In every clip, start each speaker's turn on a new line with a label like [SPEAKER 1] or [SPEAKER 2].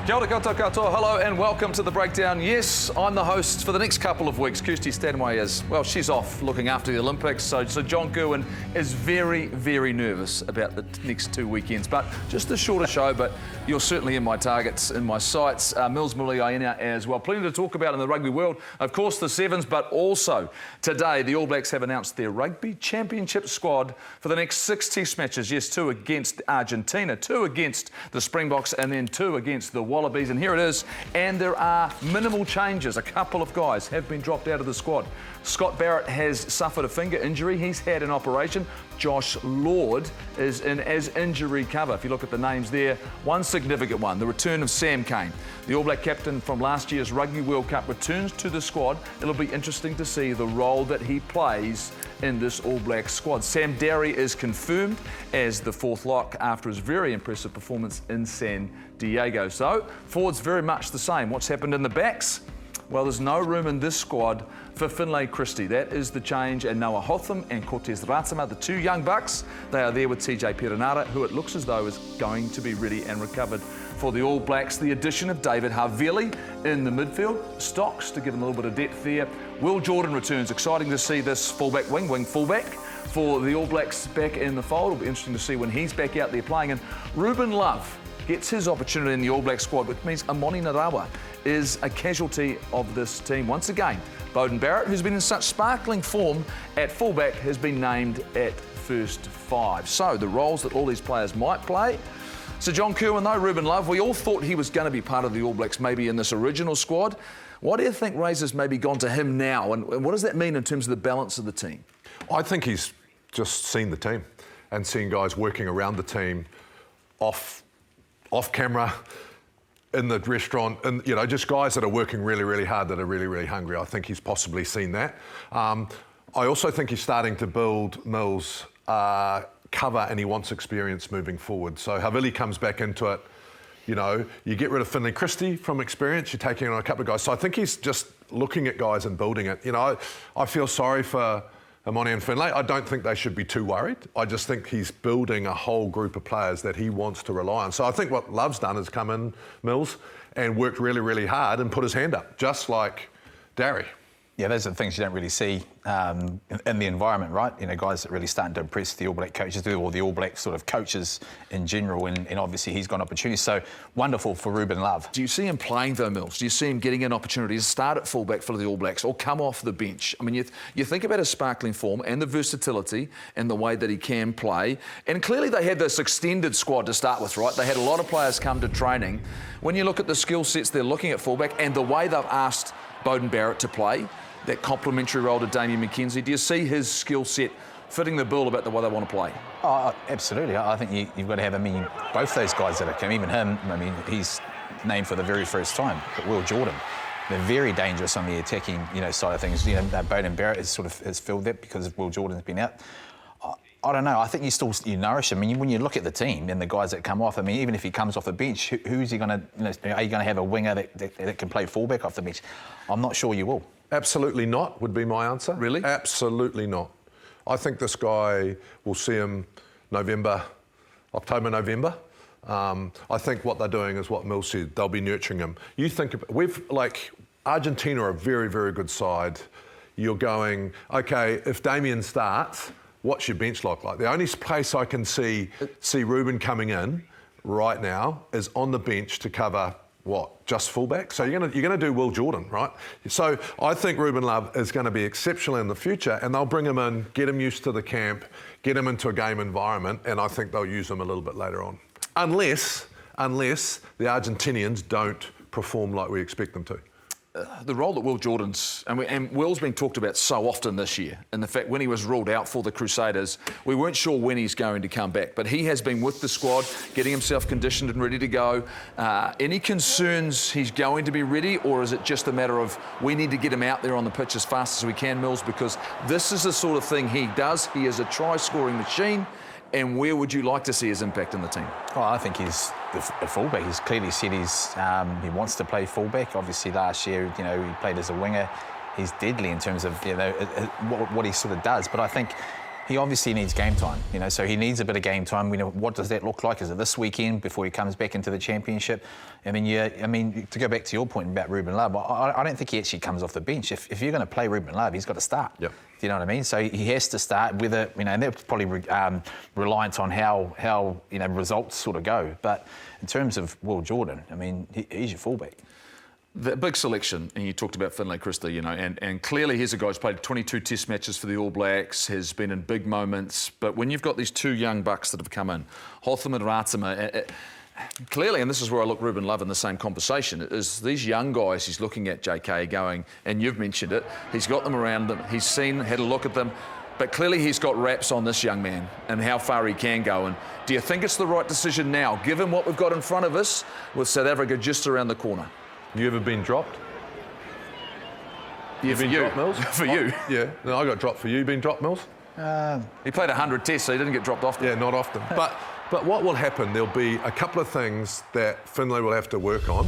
[SPEAKER 1] Kia ora koutou katoa, hello and welcome to The Breakdown. Yes, I'm the host for the next couple of weeks. Kirsty Stanway is, well, she's off looking after the Olympics, so John Gerwin is very, very nervous about the next 2 weekends. But just a shorter show, but you're certainly in my targets, in my sights. Mills Muliaina as well. Plenty to talk about in the rugby world. Of course, the Sevens, but also today the All Blacks have announced their Rugby Championship squad for the next 6 Test matches. Yes, 2 against Argentina, 2 against the Springboks, and then 2 against the Wallabies, and here it is. And there are minimal changes. A couple of guys have been dropped out of the squad. Scott Barrett has suffered a finger injury. He's had an operation. Josh Lord is in as injury cover. If you look at the names there, one significant one, the return of Sam Cane. The All Black captain from last year's Rugby World Cup returns to the squad. It'll be interesting to see the role that he plays in this All Black squad. Sam Derry is confirmed as the 4th lock after his very impressive performance in San Diego. So, forwards very much the same. What's happened in the backs? Well, there's no room in this squad for Finlay Christie. That is the change. And Noah Hotham and Cortez Ratsama, the 2 young bucks, they are there with TJ Perenara, who it looks as though is going to be ready and recovered for the All Blacks. The addition of David Havili in the midfield, Stocks to give him a little bit of depth there. Will Jordan returns. Exciting to see this fullback, wing fullback for the All Blacks back in the fold. It'll be interesting to see when he's back out there playing. And Ruben Love gets his opportunity in the All Black squad, which means Amoni Narawa is a casualty of this team. Once again, Beauden Barrett, who's been in such sparkling form at fullback, has been named at first 5. So the roles that all these players might play. So John Kerwin, though, Ruben Love, we all thought he was going to be part of the All Blacks maybe in this original squad. What do you think Razor's maybe gone to him now, and what does that mean in terms of the balance of the team?
[SPEAKER 2] I think he's just seen the team and seen guys working around the team off camera, in the restaurant, and just guys that are working really, really hard, that are really, really hungry. I think he's possibly seen that. I also think he's starting to build Mills' cover, and he wants experience moving forward. So Havili comes back into it. You get rid of Finlay Christie from experience, you're taking on a couple of guys. So I think he's just looking at guys and building it. I feel sorry for Amoni and Finlay. I don't think they should be too worried. I just think he's building a whole group of players that he wants to rely on. So I think what Love's done is come in, Mills, and worked really, really hard and put his hand up, just like Derry.
[SPEAKER 3] Yeah, those are the things you don't really see in the environment, right? Guys that really starting to impress the All Black coaches, or the All Black sort of coaches in general, and obviously he's got an opportunity. So wonderful for Ruben Love. Do
[SPEAKER 1] you see him playing though, Mills? Do you see him getting an opportunity to start at fullback for the All Blacks or come off the bench? I mean, you think about his sparkling form and the versatility and the way that he can play. And clearly they had this extended squad to start with, right? They had a lot of players come to training. When you look at the skill sets they're looking at fullback and the way they've asked Beauden Barrett to play, that complementary role to Damien McKenzie, do you see his skill set fitting the bill about the way they want to play?
[SPEAKER 3] Oh, absolutely. I think you've got to have, both those guys that are coming, even him, he's named for the very first time, but Will Jordan. They're very dangerous on the attacking, side of things. Beauden Barrett has filled that because Will Jordan's been out. I don't know. I think you nourish him. When you look at the team and the guys that come off, even if he comes off the bench, who's he going to? Are you going to have a winger that can play fullback off the bench? I'm not sure you will.
[SPEAKER 2] Absolutely not, would be my answer.
[SPEAKER 1] Really?
[SPEAKER 2] Absolutely not. I think this guy, will see him October, November. I think what they're doing is what Mills said. They'll be nurturing him. You think, Argentina are a very, very good side. You're going, okay, if Damien starts, what's your bench like? The only place I can see Ruben coming in right now is on the bench to cover just fullback? So you're gonna do Will Jordan, right? So I think Ruben Love is going to be exceptional in the future, and they'll bring him in, get him used to the camp, get him into a game environment, and I think they'll use him a little bit later on. Unless the Argentinians don't perform like we expect them to.
[SPEAKER 1] The role that Will Jordan's, and Will's been talked about so often this year, and the fact when he was ruled out for the Crusaders, we weren't sure when he's going to come back, but he has been with the squad, getting himself conditioned and ready to go. Any concerns he's going to be ready, or is it just a matter of we need to get him out there on the pitch as fast as we can, Mills, because this is the sort of thing he does. He is a try-scoring machine. And where would you like to see his impact in the team?
[SPEAKER 3] Well, I think he's a fullback. He's clearly said he wants to play fullback. Obviously, last year, he played as a winger. He's deadly in terms of what he sort of does. But I think he obviously needs game time, so he needs a bit of game time. What does that look like? Is it this weekend before he comes back into the championship? And then, to go back to your point about Ruben Love, I don't think he actually comes off the bench. If you're going to play Ruben Love, he's got to start.
[SPEAKER 2] Yep.
[SPEAKER 3] Do you know what I mean? So he has to start with it, and that's probably reliant on how results sort of go. But in terms of Will Jordan, he's your fullback.
[SPEAKER 1] The big selection, and you talked about Finlay Christie, and clearly he's a guy who's played 22 Test matches for the All Blacks, has been in big moments. But when you've got these two young bucks that have come in, Hotham and Ratima, clearly, and this is where I look Ruben Love in the same conversation, is these young guys he's looking at, JK, going, and you've mentioned it, he's got them around them, he's had a look at them, but clearly he's got wraps on this young man and how far he can go. And do you think it's the right decision now, given what we've got in front of us with South Africa just around the corner?
[SPEAKER 2] You ever been dropped?
[SPEAKER 1] Yeah, for you.
[SPEAKER 2] Dropped, Mills?
[SPEAKER 1] For you.
[SPEAKER 2] Yeah. No, I got dropped for you. You been dropped, Mills?
[SPEAKER 1] He played 100 tests, so he didn't get dropped often.
[SPEAKER 2] Yeah, not often. But what will happen, there'll be a couple of things that Finlay will have to work on,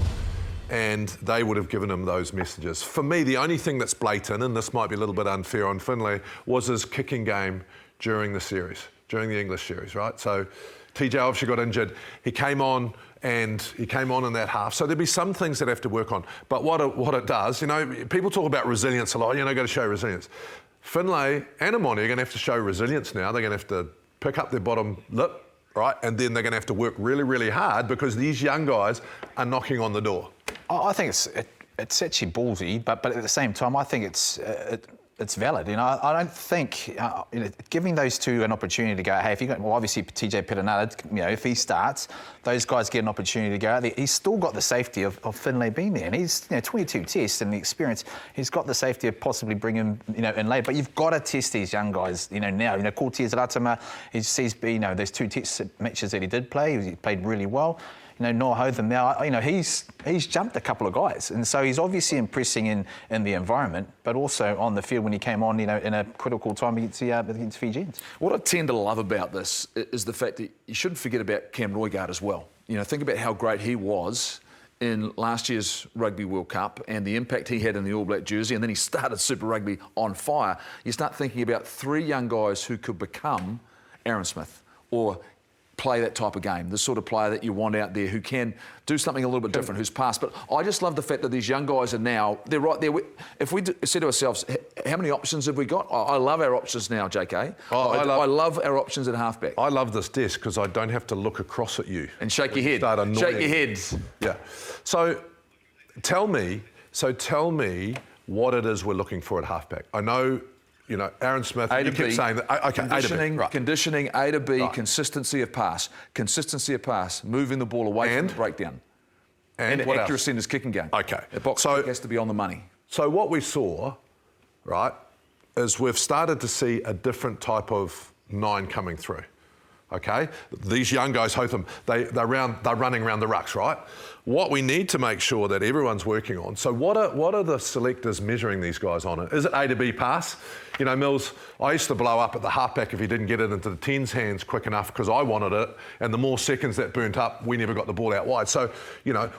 [SPEAKER 2] and they would have given him those messages. For me, the only thing that's blatant, and this might be a little bit unfair on Finlay, was his kicking game during the series, during the English series, right? So TJ obviously got injured. He came on in that half. So there'll be some things that have to work on. But what it does, people talk about resilience a lot. Got to show resilience. Finlay and Amoni are going to have to show resilience now. They're going to have to pick up their bottom lip, right? And then they're going to have to work really, really hard because these young guys are knocking on the door.
[SPEAKER 3] I think it's actually ballsy, but at the same time, I think it's valid. I don't think giving those two an opportunity to go. Hey, if you got obviously TJ Perenara, if he starts, those guys get an opportunity to go out there. He's still got the safety of Finlay being there, and he's 22 tests and the experience. He's got the safety of possibly bringing him in late. But you've got to test these young guys. Now Cortez Ratima, he's been those two test matches that he did play. He played really well. Noah Hotham now, he's jumped a couple of guys. And so he's obviously impressing in the environment, but also on the field when he came on, in a critical time against Fijians.
[SPEAKER 1] What I tend to love about this is the fact that you shouldn't forget about Cam Roigard as well. Think about how great he was in last year's Rugby World Cup and the impact he had in the All Black jersey, and then he started Super Rugby on fire. You start thinking about three young guys who could become Aaron Smith or play that type of game, the sort of player that you want out there who can do something a little bit different, who's passed. But I just love the fact that these young guys are now, they're right there. If we say to ourselves, how many options have we got? I love our options now, JK. I love our options at halfback.
[SPEAKER 2] I love this desk because I don't have to look across at you.
[SPEAKER 1] And shake your head. Shake your heads.
[SPEAKER 2] Yeah. So tell me what it is we're looking for at halfback. I know, Aaron Smith, you keep saying that. Okay,
[SPEAKER 1] conditioning, A to B, right. Consistency of pass, moving the ball away from the breakdown. And accuracy in his kicking game.
[SPEAKER 2] Okay.
[SPEAKER 1] The box has to be on the money.
[SPEAKER 2] So what we saw, right, is we've started to see a different type of nine coming through. Okay? These young guys, Hotham, they're running around the rucks, right? What we need to make sure that everyone's working on. So what are the selectors measuring these guys on? Is it A to B pass? Mills, I used to blow up at the halfback if he didn't get it into the 10's hands quick enough because I wanted it, and the more seconds that burnt up, we never got the ball out wide. So,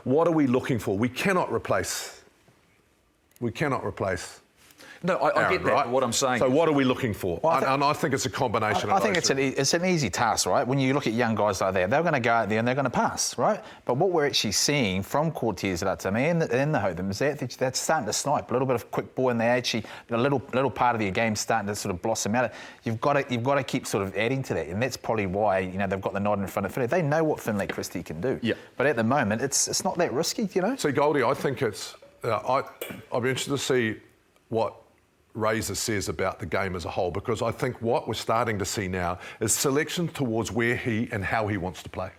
[SPEAKER 2] what are we looking for? We cannot replace.
[SPEAKER 1] No, I get that, right? What I'm saying.
[SPEAKER 2] So what are we looking for? Well, and I think it's a combination of
[SPEAKER 3] I think it's an easy task, right? When you look at young guys like that, they're going to go out there and they're going to pass, right? But what we're actually seeing from Cortez Ratima and the Hotham is that they're starting to snipe a little bit of quick ball, and they actually a little part of their game starting to sort of blossom out. You've got to keep sort of adding to that, and that's probably why they've got the nod in front of Finlay. They know what Finlay Christie can do.
[SPEAKER 1] Yeah.
[SPEAKER 3] But at the moment, it's not that risky,
[SPEAKER 2] See, Goldie, I think it's. I'll be interested to see what Razor says about the game as a whole, because I think what we're starting to see now is selection towards where he and how he wants to play.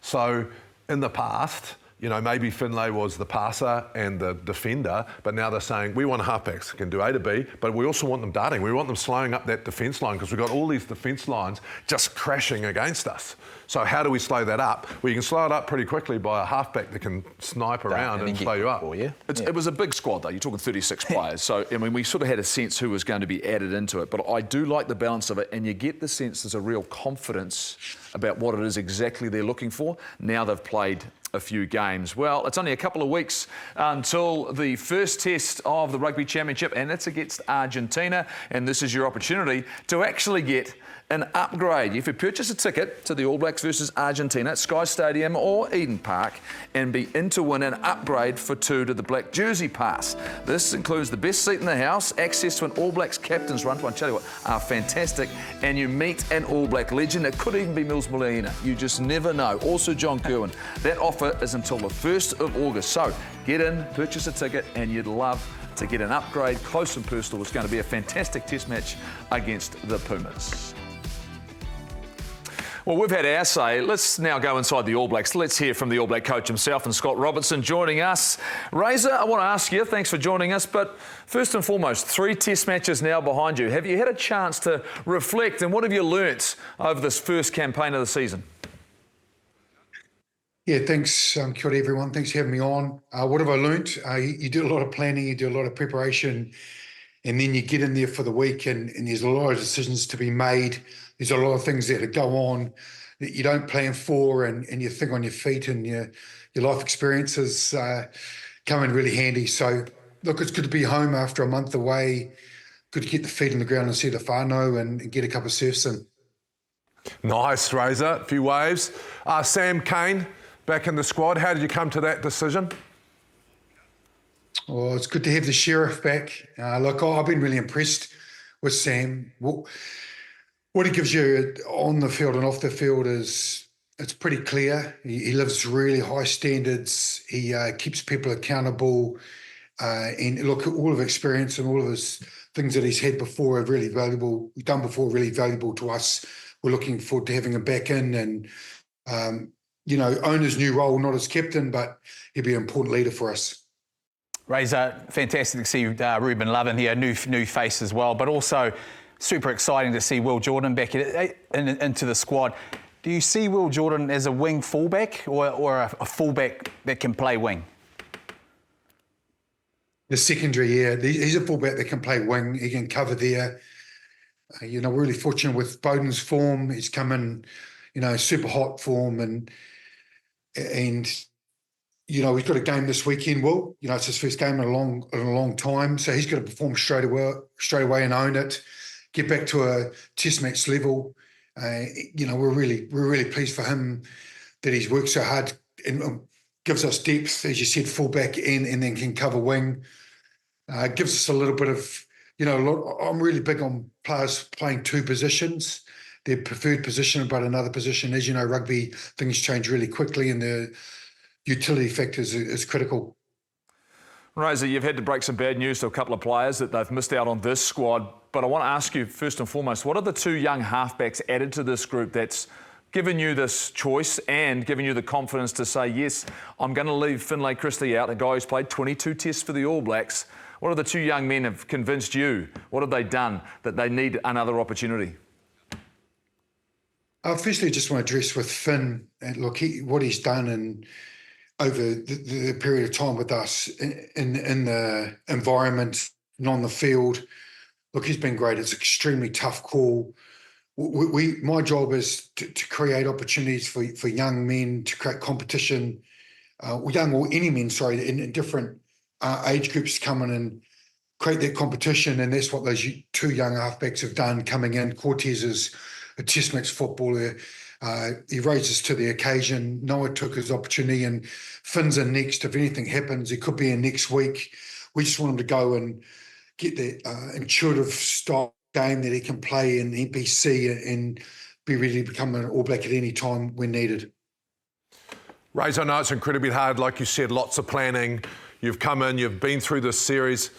[SPEAKER 2] So in the past, maybe Finlay was the passer and the defender, but now they're saying we want halfbacks who can do A to B, but we also want them darting. We want them slowing up that defence line because we've got all these defence lines just crashing against us. So how do we slow that up? Well, you can slow it up pretty quickly by a halfback that can snipe around and slow you up.
[SPEAKER 1] It was a big squad, though. You're talking 36 players. So, we sort of had a sense who was going to be added into it. But I do like the balance of it, and you get the sense there's a real confidence about what it is exactly they're looking for. Now they've played a few games. Well, it's only a couple of weeks until the first test of the Rugby Championship, and it's against Argentina, and this is your opportunity to actually get an upgrade. If you purchase a ticket to the All Blacks versus Argentina at Sky Stadium or Eden Park and be in to win an upgrade for 2 to the Black Jersey Pass. This includes the best seat in the house, access to an All Blacks captain's run, I tell you what, are fantastic, and you meet an All Black legend. It could even be Mils Molina. You just never know. Also John Kirwan. That offer is until the 1st of August. So get in, purchase a ticket, and you'd love to get an upgrade close and personal. It's going to be a fantastic test match against the Pumas. Well, we've had our say. Let's now go inside the All Blacks. Let's hear from the All Black coach himself, and Scott Robertson joining us. Razor, I want to ask you, thanks for joining us, but first and foremost, 3 test matches now behind you. Have you had a chance to reflect, and what have you learnt over this first campaign of the season?
[SPEAKER 4] Yeah, thanks, kia ora everyone. Thanks for having me on. What have I learnt? You do a lot of planning, you do a lot of preparation, and then you get in there for the week and there's a lot of decisions to be made. There's a lot of things that go on that you don't plan for, and you think on your feet, and your life experiences come in really handy. So, look, it's good to be home after a month away. Good to get the feet on the ground and see the whānau and get a couple of surfs in.
[SPEAKER 2] Nice, Razor. A few waves. Sam Cane back in the squad. How did you come to that decision?
[SPEAKER 4] Oh, it's good to have the Sheriff back. Look, I've been really impressed with Sam. What he gives you on the field and off the field it's pretty clear. He lives really high standards. He keeps people accountable. And look, all of his experience and all of his things that he's had before are really valuable, done before, really valuable to us. We're looking forward to having him back in and, own his new role, not as captain, but he'll be an important leader for us.
[SPEAKER 3] Razor, fantastic to see Ruben Loven here, new face as well, but also super exciting to see Will Jordan back into the squad. Do you see Will Jordan as a wing fullback or a fullback that can play wing?
[SPEAKER 4] The secondary, yeah. He's a fullback that can play wing. He can cover there. We're really fortunate with Bowden's form. He's come in, super hot form and we've got a game this weekend, Will. It's his first game in a long time. So he's got to perform straight away and own it. Get back to a test match level. We're really pleased for him that he's worked so hard and gives us depth, as you said, fullback and then can cover wing. Gives us a little bit of, I'm really big on players playing 2 positions. Their preferred position, but another position. As you know, rugby, things change really quickly and the utility factor is critical.
[SPEAKER 1] Razor, you've had to break some bad news to a couple of players that they've missed out on this squad. But I want to ask you, first and foremost, what are the 2 young halfbacks added to this group that's given you this choice and given you the confidence to say, yes, I'm going to leave Finlay Christie out, a guy who's played 22 tests for the All Blacks. What are the 2 young men have convinced you? What have they done that they need another opportunity?
[SPEAKER 4] Firstly, I just want to address with Finn, and look, what he's done and over the period of time with us in the environment and on the field. Look, he's been great. It's an extremely tough call. My job is to create opportunities for young men, to create competition, any men, in different age groups come in and create that competition. And that's what those 2 young halfbacks have done coming in. Cortez is a test match footballer. He rises to the occasion. Noah took his opportunity and Finn's in next. If anything happens, he could be in next week. We just want him to go and get that intuitive style game that he can play in NPC and be ready to become an All Black at any time when needed.
[SPEAKER 2] Razor, I know it's incredibly hard. Like you said, lots of planning. You've come in, you've been through this series.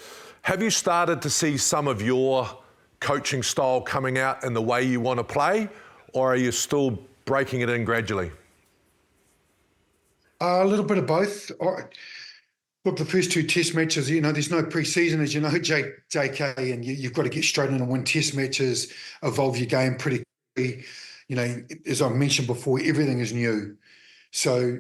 [SPEAKER 2] Have you started to see some of your coaching style coming out in the way you want to play, or are you still breaking it in gradually?
[SPEAKER 4] A little bit of both. Look, the first 2 test matches, there's no pre-season, as you know, JK, and you've got to get straight in and win test matches, evolve your game pretty quickly. As I mentioned before, everything is new. So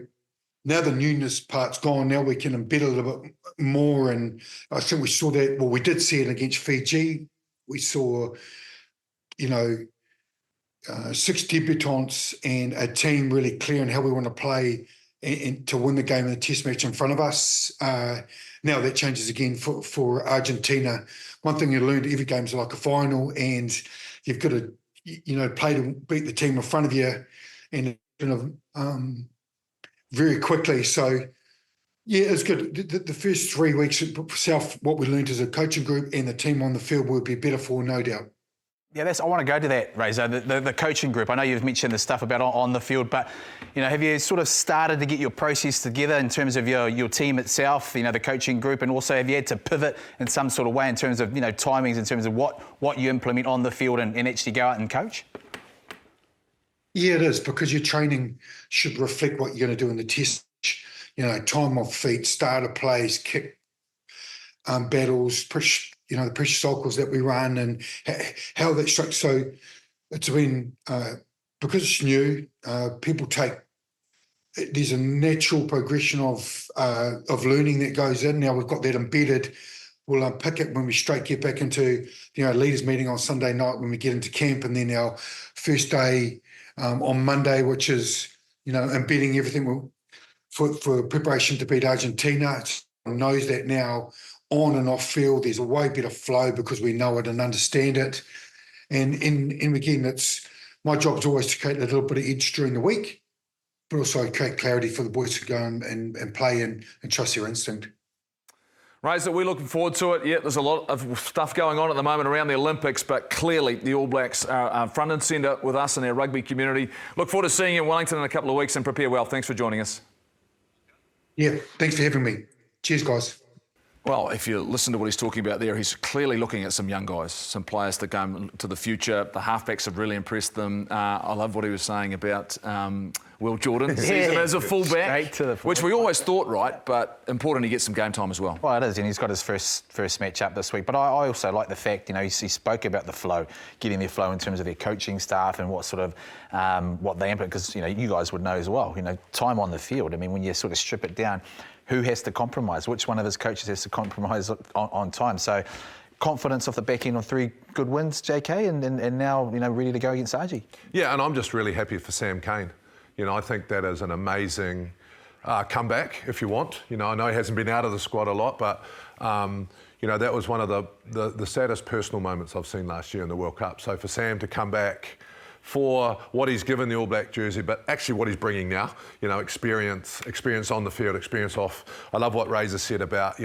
[SPEAKER 4] now the newness part's gone. Now we can embed a little bit more, and I think we saw that. Well, we did see it against Fiji. We saw, 6 debutants and a team really clear on how we want to play and to win the game in the test match in front of us. Now that changes again for Argentina. One thing you learned, every game's like a final, and you've got to, play to beat the team in front of you, and very quickly. So, yeah, it's good. The first 3 weeks, South, what we learned as a coaching group and the team on the field would be better for, no doubt.
[SPEAKER 3] Yeah, I want to go to that, Razor, the coaching group. I know you've mentioned the stuff about on the field, but, have you sort of started to get your process together in terms of your team itself, the coaching group, and also have you had to pivot in some sort of way in terms of, timings, in terms of what you implement on the field and actually go out and coach?
[SPEAKER 4] Yeah, it is, because your training should reflect what you're going to do in the test. Time off feet, starter plays, kick battles, push, the pressure cycles that we run and how that structure. So it's been, because it's new, people there's a natural progression of learning that goes in. Now we've got that embedded. We'll unpick it when we get back into, leaders meeting on Sunday night when we get into camp, and then our first day on Monday, which is, embedding everything for preparation to beat Argentina. Everyone knows that now, on and off field, there's a way better flow because we know it and understand it. And again, it's my job is always to create a little bit of edge during the week, but also create clarity for the boys to go and play and trust their instinct.
[SPEAKER 1] Razor, we're looking forward to it. Yeah, there's a lot of stuff going on at the moment around the Olympics, but clearly the All Blacks are front and centre with us and our rugby community. Look forward to seeing you in Wellington in a couple of weeks, and prepare well. Thanks for joining us.
[SPEAKER 4] Yeah, thanks for having me. Cheers, guys.
[SPEAKER 1] Well, if you listen to what he's talking about there, he's clearly looking at some young guys, some players that go into the future. The halfbacks have really impressed them. I love what he was saying about Will Jordan. Sees him as a fullback, which we always thought, right, but important he gets some game time as well.
[SPEAKER 3] Well, it is, and he's got his first match up this week. But I also like the fact, he spoke about the flow, getting their flow in terms of their coaching staff and what sort of, what they implement, because, you guys would know as well, time on the field. I mean, when you sort of strip it down, who has to compromise? Which one of his coaches has to compromise on time? So confidence off the back end of 3 good wins, JK, and now, ready to go against Argie. Yeah,
[SPEAKER 2] and I'm just really happy for Sam Cane. I think that is an amazing comeback, if you want. I know he hasn't been out of the squad a lot, but, that was one of the saddest personal moments I've seen last year in the World Cup. So for Sam to come back for what he's given the All Black jersey, but actually what he's bringing now, experience on the field, experience off. I love what Razor said about,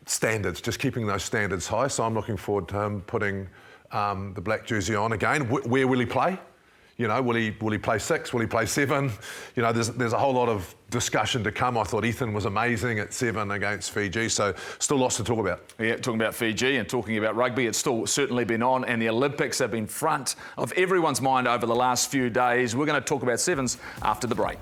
[SPEAKER 2] standards, just keeping those standards high. So I'm looking forward to him putting the black jersey on again. Where will he play? Will he play 6? Will he play 7? There's a whole lot of discussion to come. I thought Ethan was amazing at 7 against Fiji, so still lots to talk about. Yeah, talking about Fiji and talking about rugby, it's still certainly been on, and the Olympics have been front of everyone's mind over the last few days. We're going to talk about sevens after the break.